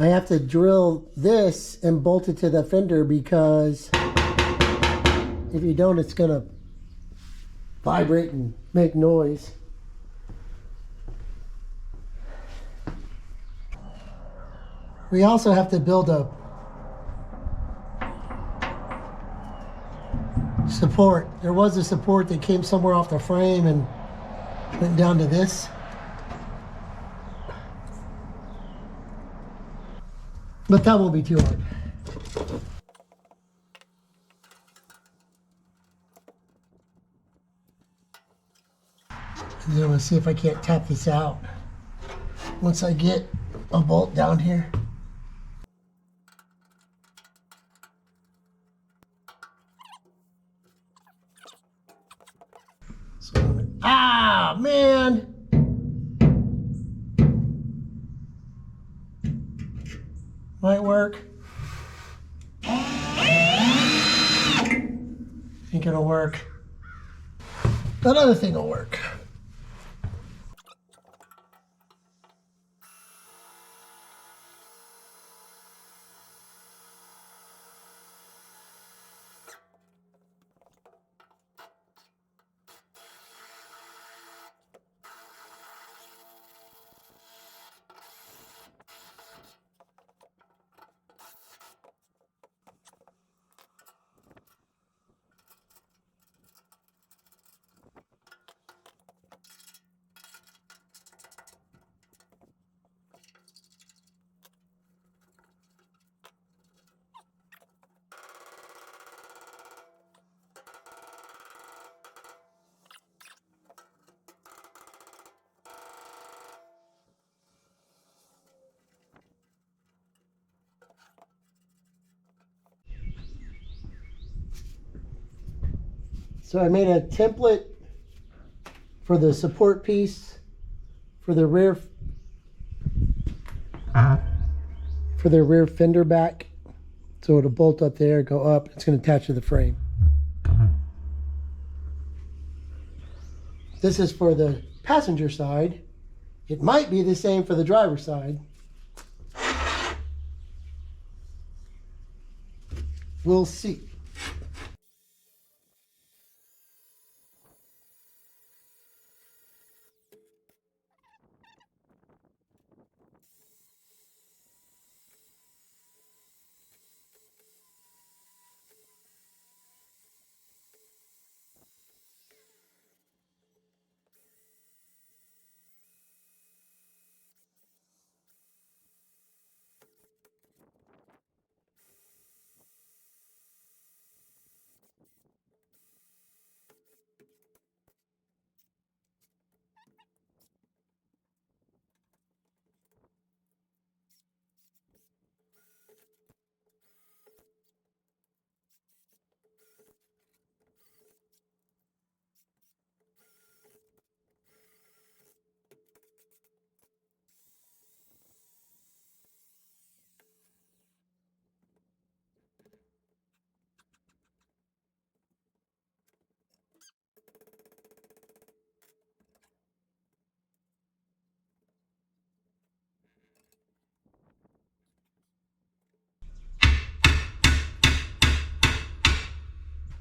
I have to drill this and bolt it to the fender, because if you don't, it's gonna vibrate and make noise. We also have to build a support. There was a support that came somewhere off the frame and went down to this. But that won't be too hard. And then I'm gonna see if I can't tap this out once I get a bolt down here. So, ah, man! Might work. Ain't gonna work. That other thing will work. So I made a template for the support piece for the rear fender back. So it'll bolt up there, go up, it's going to attach to the frame. This is for the passenger side. It might be the same for the driver's side. We'll see.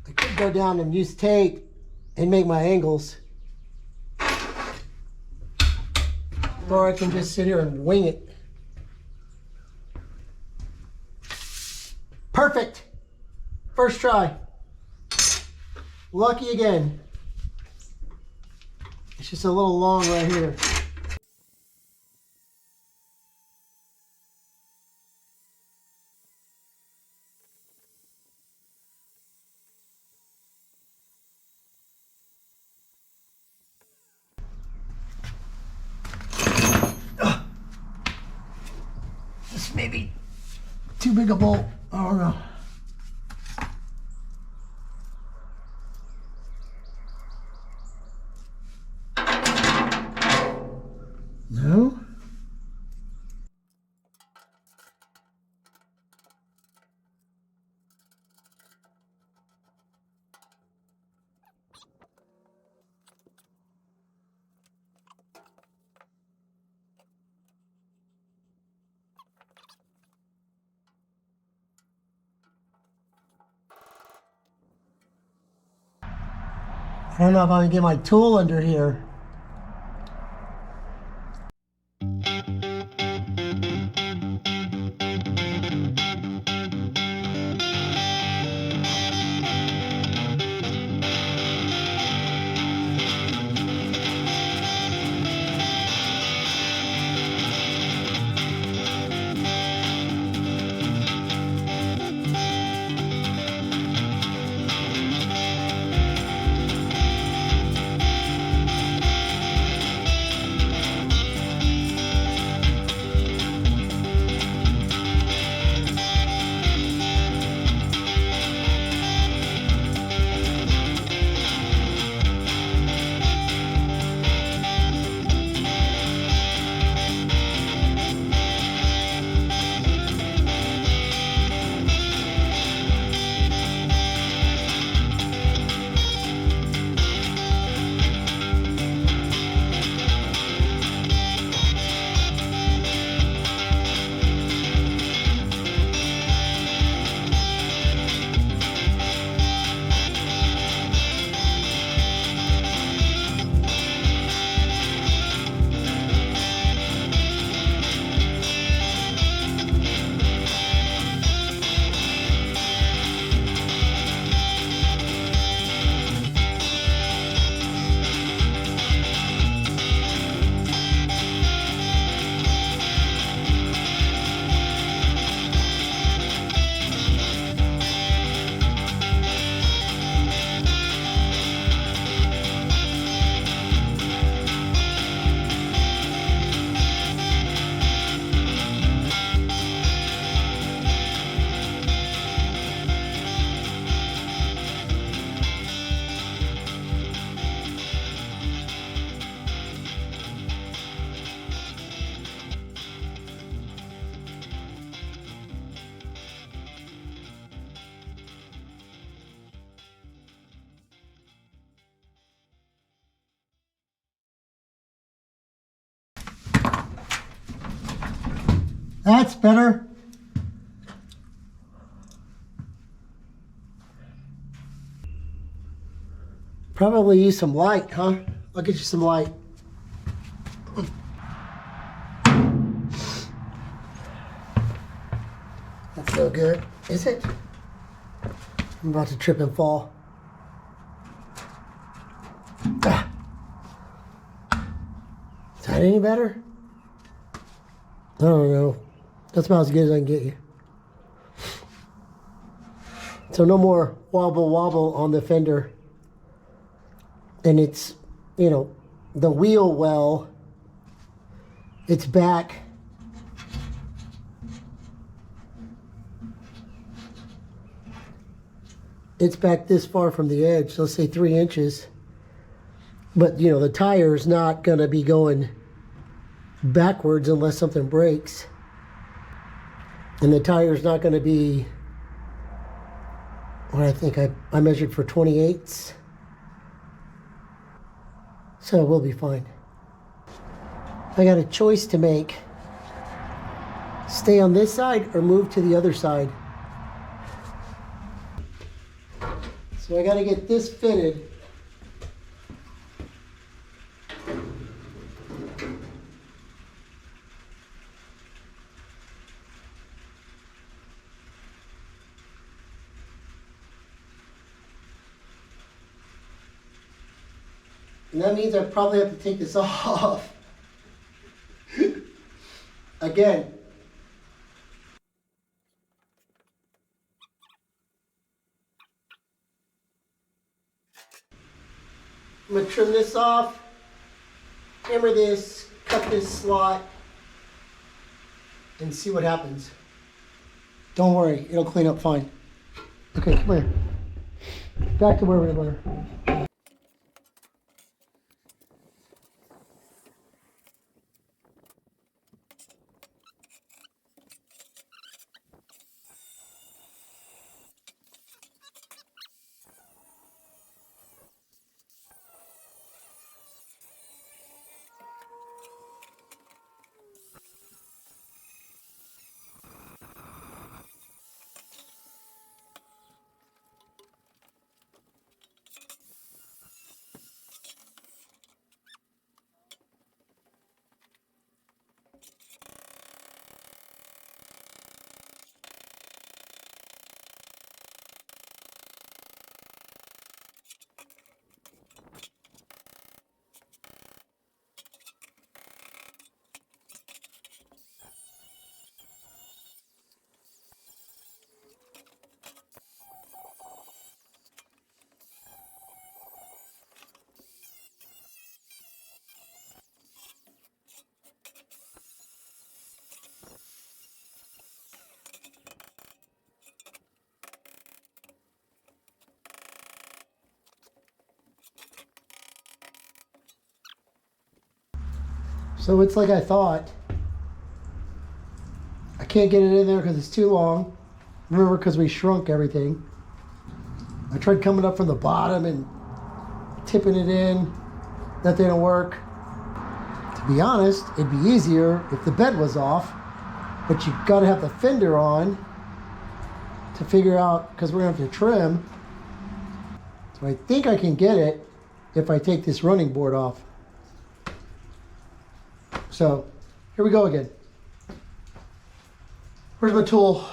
I could go down and use tape and make my angles. Or I can just sit here and wing it. Perfect. First try. Lucky again. It's just a little long right here. This may be too big a bolt. I don't know. No? I don't know if I can get my tool under here. That's better. Probably use some light, huh? I'll get you some light. That's so good, is it? I'm about to trip and fall. Ah. Is that any better? I don't know. That's about as good as I can get you. So no more wobble wobble on the fender. And it's, you know, the wheel well, it's back. It's back this far from the edge, let's say 3 inches. But, you know, the tire's not going to be going backwards unless something breaks. And the tire's not going to be, what I think I measured for 28ths. So we'll be fine. I got a choice to make. Stay on this side or move to the other side. So I got to get this fitted. And that means I probably have to take this off. Again. I'm going to trim this off, hammer this, cut this slot, and see what happens. Don't worry, it'll clean up fine. Okay, come here. Back to where we were. So it's like I thought. I can't get it in there because it's too long. Remember, because we shrunk everything. I tried coming up from the bottom and tipping it in. That didn't work. To be honest, it'd be easier if the bed was off, but you gotta have the fender on to figure out, because we're gonna have to trim. So I think I can get it if I take this running board off. So here we go again. Where's my tool?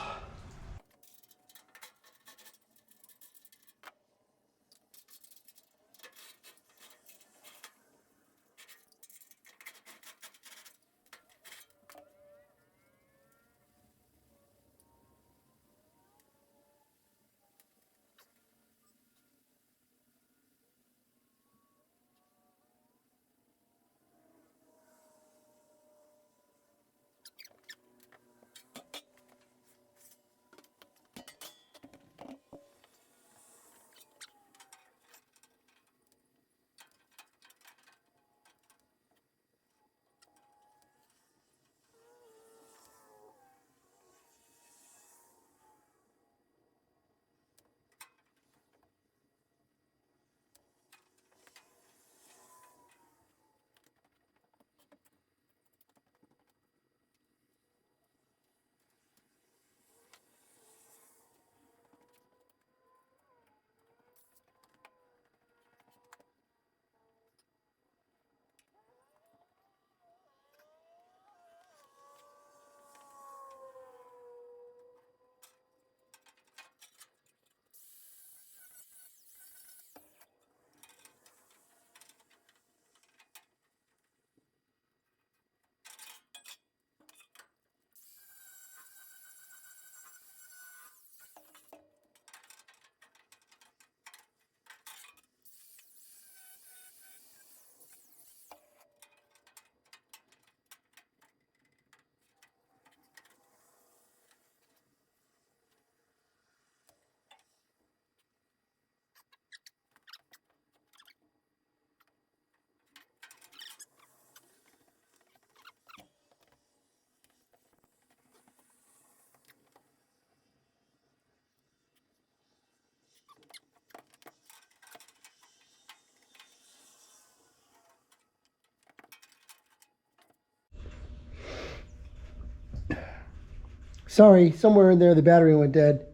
Sorry, somewhere in there the battery went dead.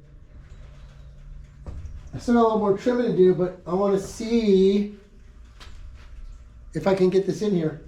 I still got a little more trimming to do, but I want to see if I can get this in here.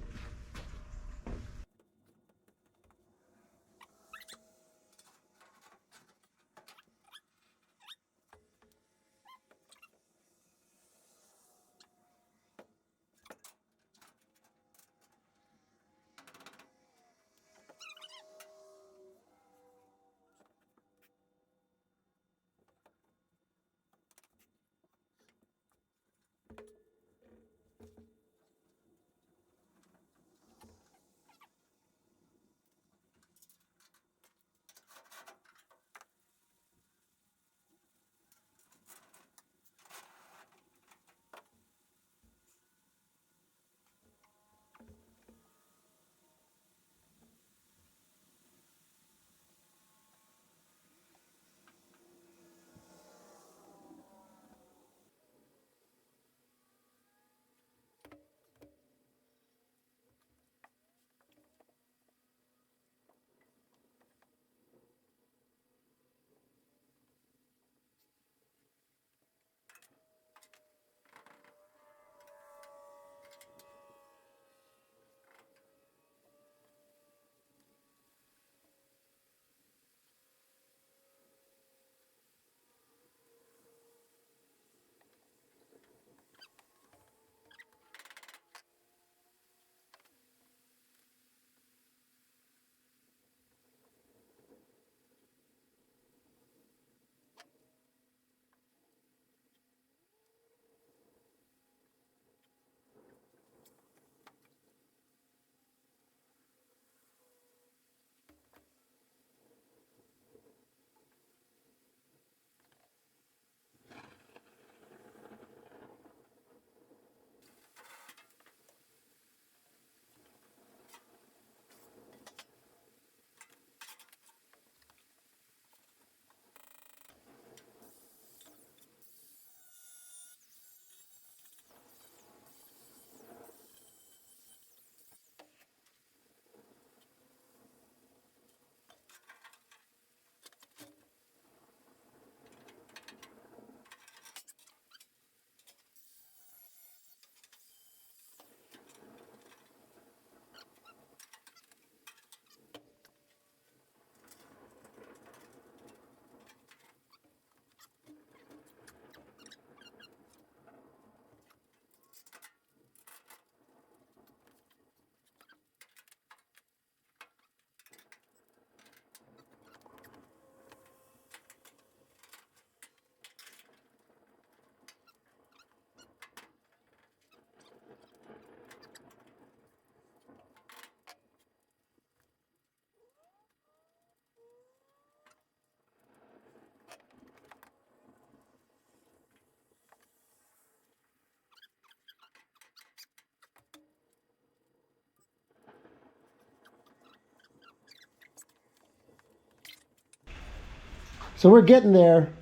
So we're getting there.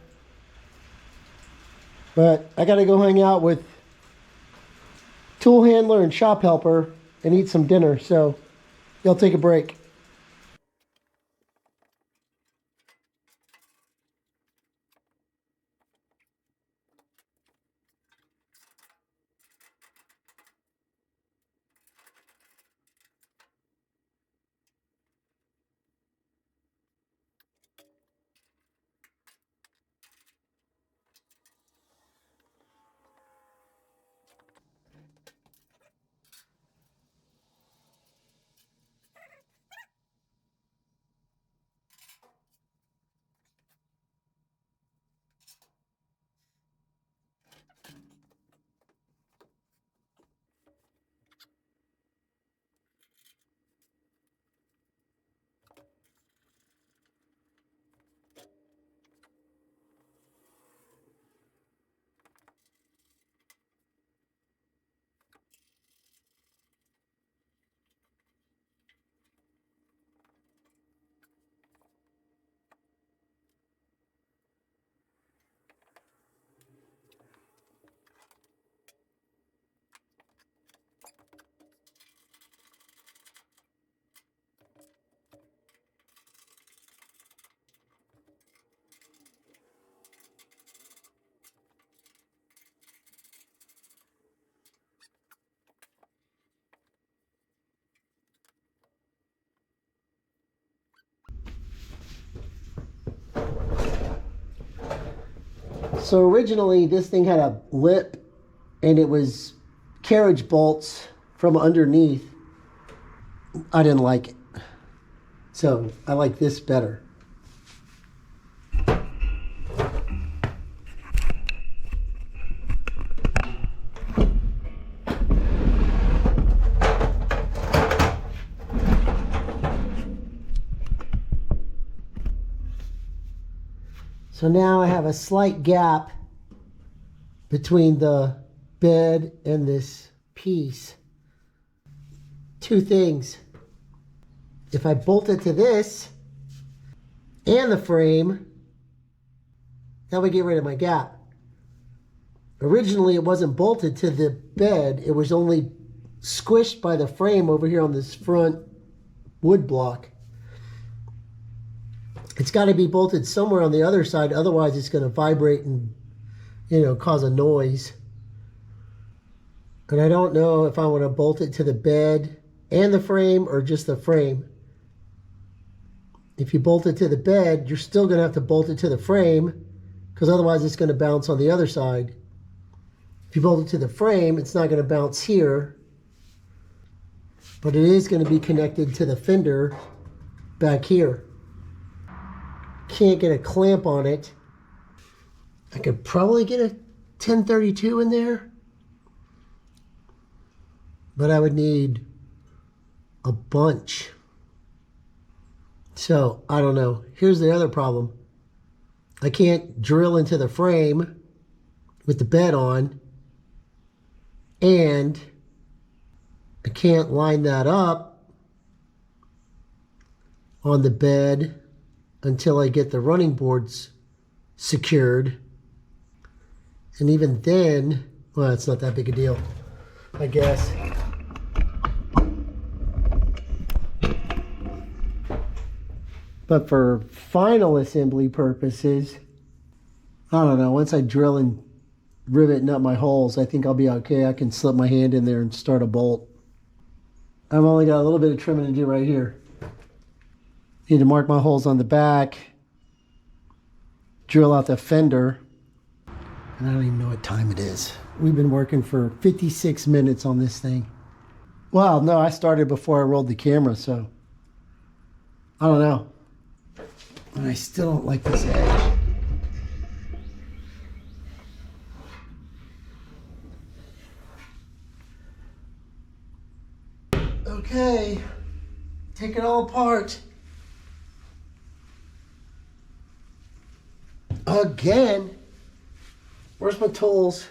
But I got to go hang out with tool handler and shop helper and eat some dinner. So y'all take a break. So originally this thing had a lip and it was carriage bolts from underneath. I didn't like it. So I like this better. So now I have a slight gap between the bed and this piece. Two things. If I bolt it to this and the frame, that would get rid of my gap. Originally, it wasn't bolted to the bed. It was only squished by the frame over here on this front wood block. It's got to be bolted somewhere on the other side, otherwise it's going to vibrate and, cause a noise. And I don't know if I want to bolt it to the bed and the frame or just the frame. If you bolt it to the bed, you're still going to have to bolt it to the frame because otherwise it's going to bounce on the other side. If you bolt it to the frame, it's not going to bounce here, but it is going to be connected to the fender back here. Can't get a clamp on it. I could probably get a 1032 in there, but I would need a bunch. So I don't know. Here's the other problem. I can't drill into the frame with the bed on, and I can't line that up on the bed until I get the running boards secured. And even then, well, it's not that big a deal, I guess. But for final assembly purposes, I don't know, once I drill and rivet nut my holes, I think I'll be okay. I can slip my hand in there and start a bolt. I've only got a little bit of trimming to do right here. Need to mark my holes on the back, drill out the fender, and I don't even know what time it is. We've been working for 56 minutes on this thing. Well, no, I started before I rolled the camera, so I don't know. And I still don't like this edge. Okay, take it all apart. Again. Where's my tools?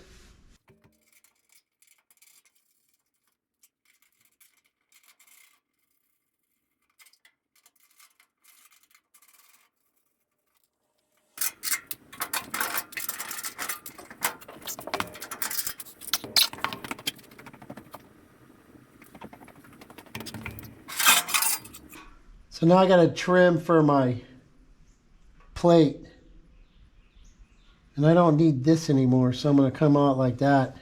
So now I got to trim for my plate. And I don't need this anymore, so I'm going to come out like that.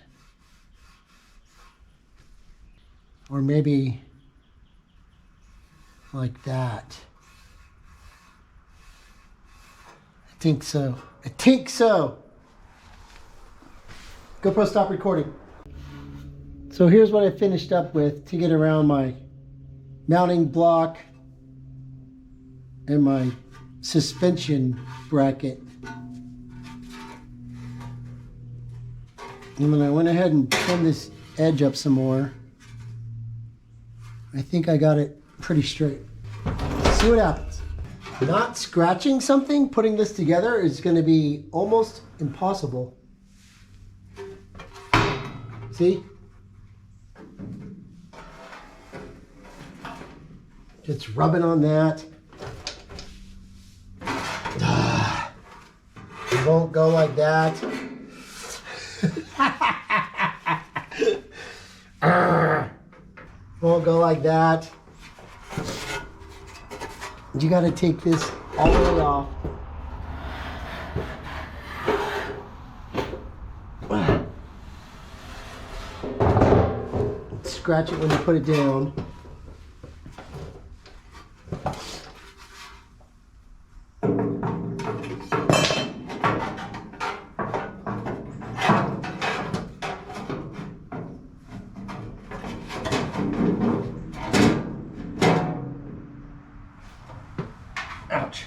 Or maybe like that. I think so. I think so. GoPro, stop recording. So here's what I finished up with to get around my mounting block and my suspension bracket. And then I went ahead and trimmed this edge up some more. I think I got it pretty straight. Let's see what happens. Not scratching something, putting this together is going to be almost impossible. See? Just rubbing on that. It won't go like that. Won't go like that. You got to take this all the way off. Scratch it when you put it down. Ouch.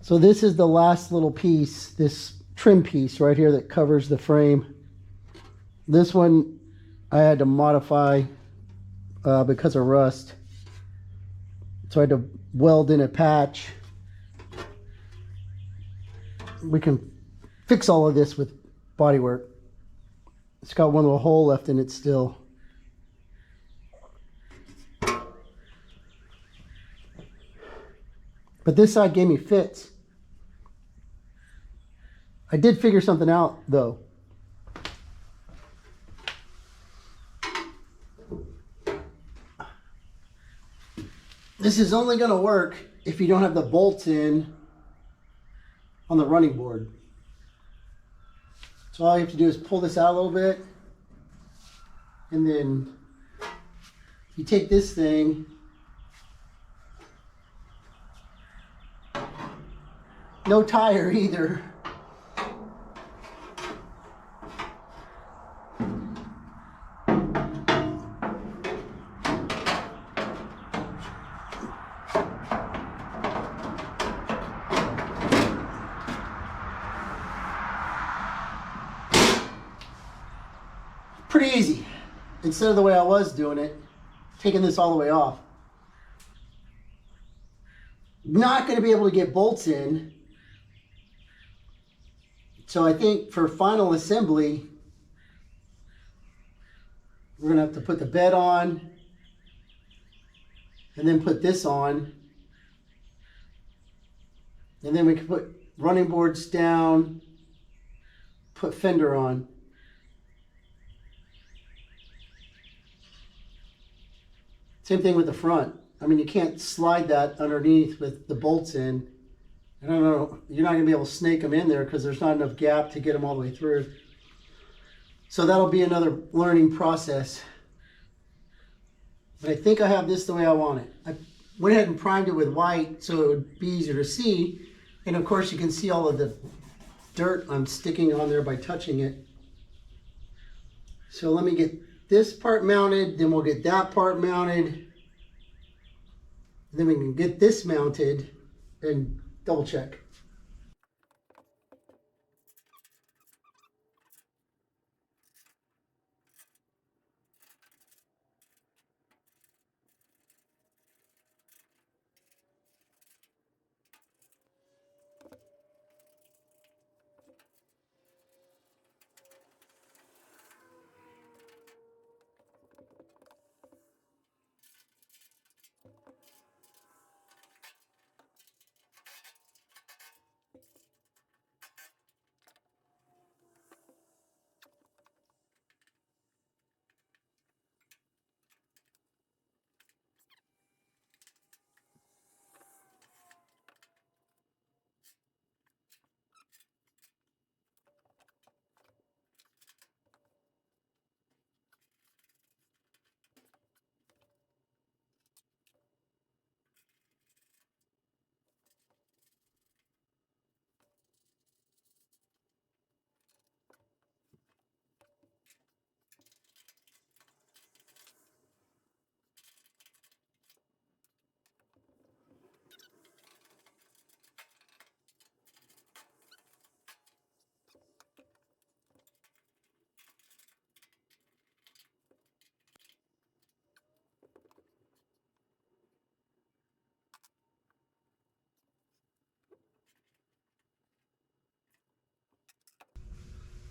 So this is the last little piece, this trim piece right here that covers the frame. This one I had to modify because of rust. So I had to weld in a patch. We can fix all of this with bodywork. It's got one little hole left in it still. But this side gave me fits. I did figure something out though. This is only going to work if you don't have the bolts in on the running board. So all you have to do is pull this out a little bit, and then you take this thing, no tire either. Pretty easy, instead of the way I was doing it, taking this all the way off. Not going to be able to get bolts in So I think for final assembly, we're gonna have to put the bed on and then put this on. And then we can put running boards down, put fender on. Same thing with the front. I mean, you can't slide that underneath with the bolts in. I don't know, you're not gonna be able to snake them in there because there's not enough gap to get them all the way through. So that'll be another learning process. But I think I have this the way I want it. I went ahead and primed it with white so it would be easier to see. And of course you can see all of the dirt I'm sticking on there by touching it. So let me get this part mounted, then we'll get that part mounted. Then we can get this mounted and double check.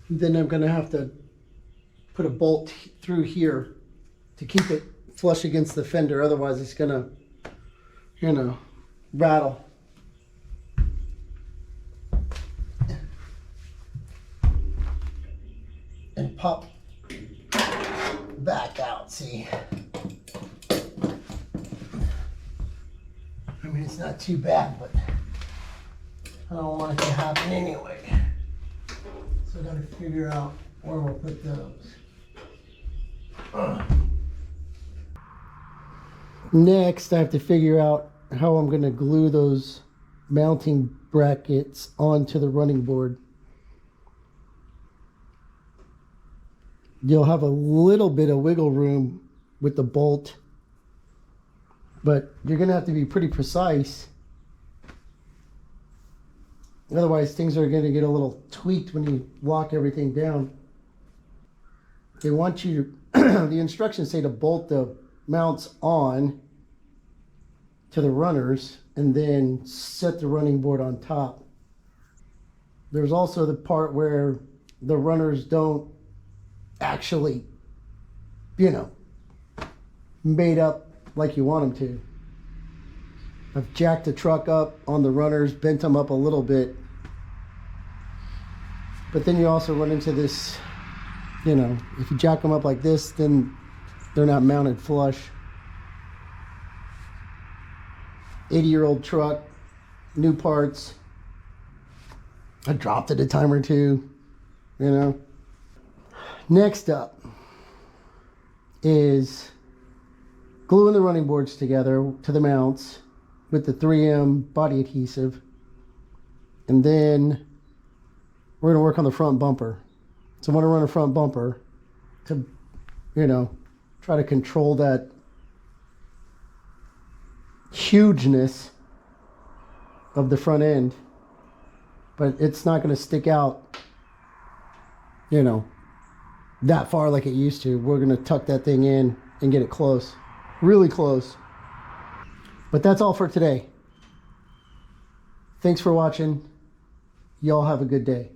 Then I'm gonna have to put a bolt through here to keep it flush against the fender. Otherwise it's gonna, you know, rattle. And pop back out, see? I mean, it's not too bad, but I don't want it to happen anyway. So I gotta figure out where we'll put those. Next, I have to figure out how I'm gonna glue those mounting brackets onto the running board. You'll have a little bit of wiggle room with the bolt, but you're gonna have to be pretty precise. Otherwise, things are gonna get a little tweaked when you lock everything down. They want you, the instructions say to bolt the mounts on to the runners and then set the running board on top. There's also the part where the runners don't actually, you know, made up like you want them to. I've jacked the truck up on the runners, bent them up a little bit. But then you also run into this, you know, if you jack them up like this, then they're not mounted flush. 80-year-old truck, new parts. I dropped it a time or two, you know. Next up is gluing the running boards together to the mounts with the 3M body adhesive. And then we're going to work on the front bumper. So I want to run a front bumper to, you know, try to control that hugeness of the front end. But it's not going to stick out, you know, that far like it used to. We're going to tuck that thing in and get it close, really close. But that's all for today. Thanks for watching. Y'all have a good day.